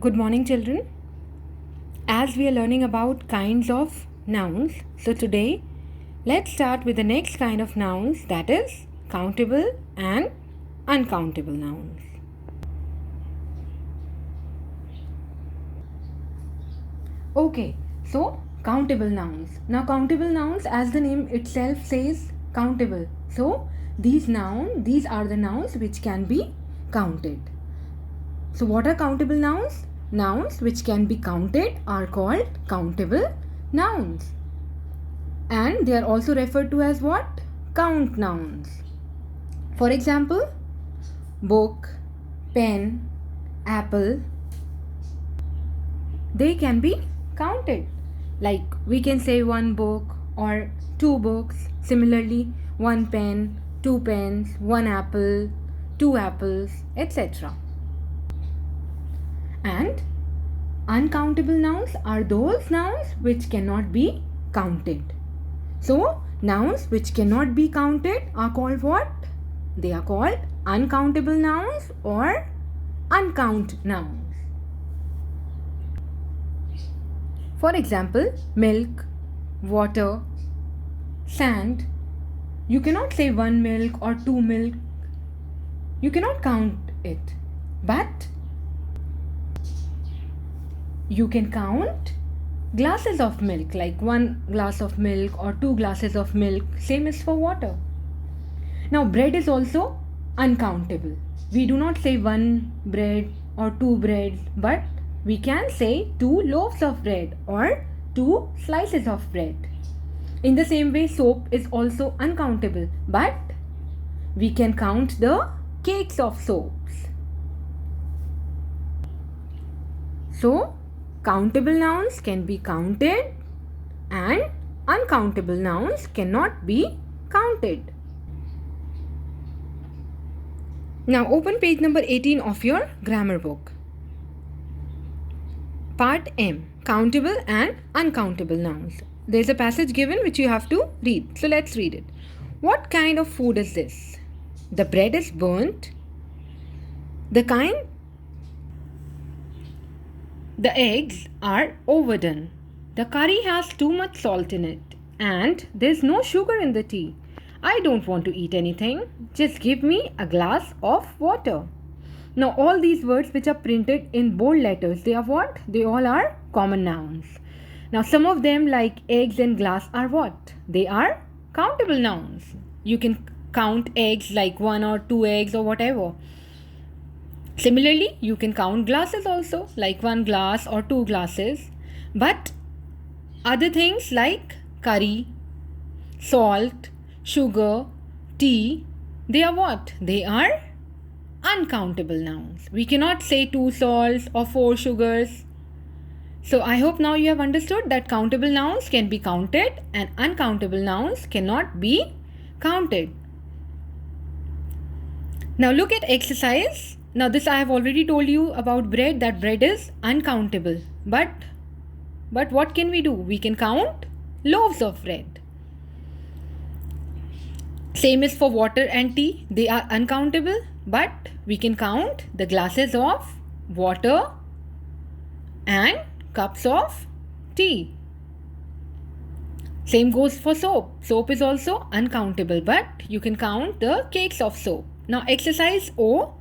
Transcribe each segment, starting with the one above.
Good morning, children. As we are learning about kinds of nouns, so today let's start with the next kind of nouns, that is countable and uncountable nouns. Okay, so countable nouns. Now, countable nouns, as the name itself says, countable. So, these are the nouns which can be counted. So, what are countable nouns? Nouns which can be counted are called countable nouns. And they are also referred to as what? Count nouns. For example, book, pen, apple, they can be counted. Like we can say one book or two books. Similarly, one pen, two pens, one apple, two apples, etc. And uncountable nouns are those nouns which cannot be counted. So, nouns which cannot be counted are called what? They are called uncountable nouns or uncount nouns. For example, milk, water, sand. You cannot say one milk or two milk. You cannot count it. But you can count glasses of milk, like one glass of milk or two glasses of milk. Same is for water. Now, bread is also uncountable. We do not say one bread or two breads, but we can say two loaves of bread or two slices of bread. In the same way, soap is also uncountable, but we can count the cakes of soaps. So, countable nouns can be counted and uncountable nouns cannot be counted. Now open page number 18 of your grammar book. Part M, countable and uncountable nouns. There is a passage given which you have to read. So let's read it. What kind of food is this? The bread is burnt. The eggs are overdone. The curry has too much salt in it. And there's no sugar in the tea. I don't want to eat anything. Just give me a glass of water. Now all these words which are printed in bold letters, they are what? They all are common nouns. Now some of them like eggs and glass are what? They are countable nouns. You can count eggs like one or two eggs or whatever. Similarly, you can count glasses also, like one glass or two glasses. But other things like curry, salt, sugar, tea, they are what? They are uncountable nouns. We cannot say two salts or four sugars. So I hope now you have understood that countable nouns can be counted and uncountable nouns cannot be counted. Now look at exercise. Now this I have already told you about bread, that bread is uncountable. But what can we do? We can count loaves of bread. Same is for water and tea. They are uncountable, but we can count the glasses of water and cups of tea. Same goes for soap. Soap is also uncountable, but you can count the cakes of soap. Now exercise O.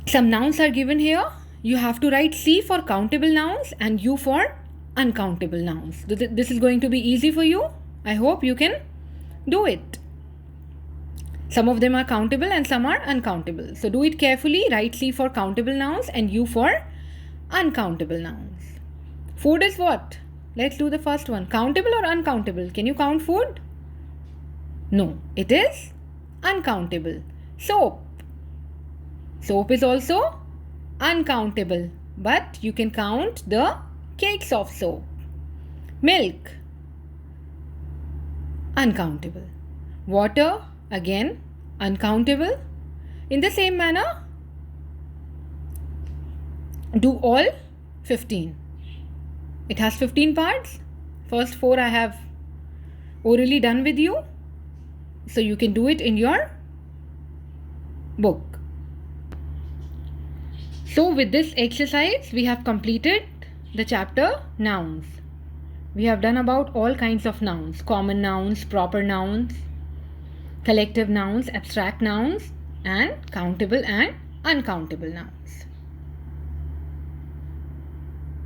Some nouns are given here. You have to write C for countable nouns and U for uncountable nouns. This is going to be easy for you. I hope you can do it. Some of them are countable and some are uncountable. So do it carefully. Write C for countable nouns and U for uncountable nouns. Food is what? Let's do the first one. Countable or uncountable? Can you count food? No, it is uncountable. Soap. Soap is also uncountable, but you can count the cakes of soap. Milk. Uncountable. Water, again, uncountable. In the same manner, do all 15. It has 15 parts. First 4 I have orally done with you. So you can do it in your book. So, with this exercise, we have completed the chapter nouns. We have done about all kinds of nouns: common nouns, proper nouns, collective nouns, abstract nouns, and countable and uncountable nouns.